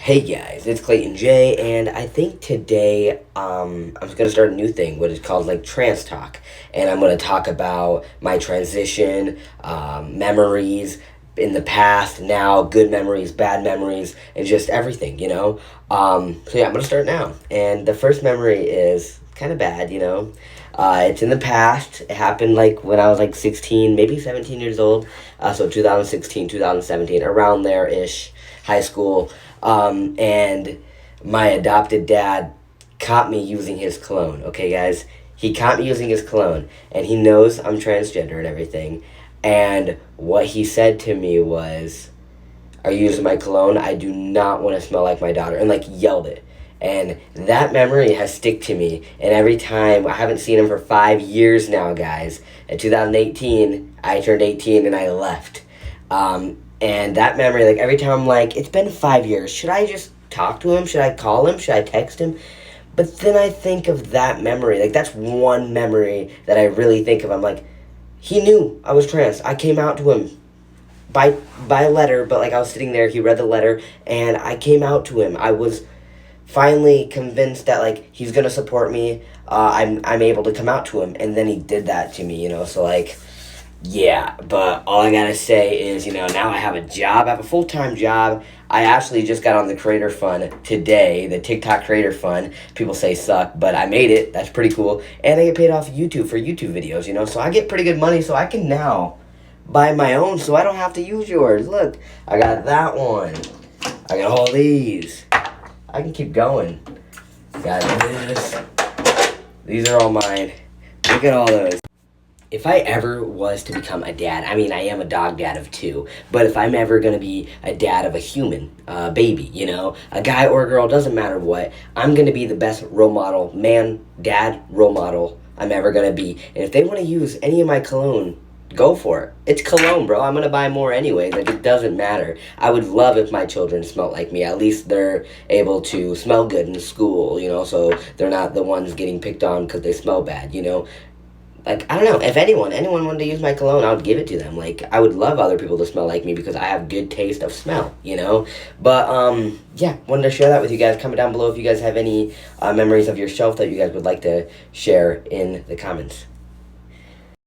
Hey guys, it's Clayton J, and I think today I'm just gonna start a new thing, what is called like trans talk, and I'm gonna talk about my transition, memories in the past, now, good memories, bad memories, and just everything, So yeah, I'm gonna start now, and the first memory is kind of bad. It's in the past. It happened like when I was like 16, maybe 17 years old. So 2016, 2017, around there ish, high school. And my adopted dad caught me using his cologne. Okay, guys, he caught me using his cologne, and he knows I'm transgender and everything. And what he said to me was, "Are you using my cologne? I do not want to smell like my daughter," and like yelled it. And that memory has stick to me. And every time, I haven't seen him for 5 years now, guys. In 2018, I turned 18 and I left. And that memory, like every time I'm like, it's been 5 years. Should I just talk to him? Should I call him? Should I text him? But then I think of that memory. Like that's one memory that I really think of. I'm like, he knew I was trans. I came out to him by letter, but like I was sitting there, he read the letter, and I came out to him. I was finally convinced that like he's gonna support me. I'm able to come out to him, and then he did that to me. So like, yeah. But all I gotta say is, now I have a job. I have a full-time job. I actually just got on the Creator Fund today, the TikTok Creator Fund. People say suck, but I made it. That's pretty cool. And I get paid off YouTube for YouTube videos. So I get pretty good money, so I can now buy my own, so I don't have to use yours. Look, I got that one. I got all these. I can keep going. Got this. These are all mine. Look at all those. If I ever was to become a dad, I mean, I am a dog dad of two, but if I'm ever going to be a dad of a human, baby, a guy or a girl, doesn't matter what, I'm going to be the best role model, man, dad, role model I'm ever going to be. And if they want to use any of my cologne, go for it. It's cologne, bro. I'm going to buy more anyway. Like, it doesn't matter. I would love if my children smelled like me. At least they're able to smell good in school, so they're not the ones getting picked on because they smell bad. Like, I don't know, if anyone wanted to use my cologne, I would give it to them. Like, I would love other people to smell like me because I have good taste of smell. But, yeah, wanted to share that with you guys. Comment down below if you guys have any memories of yourself that you guys would like to share in the comments.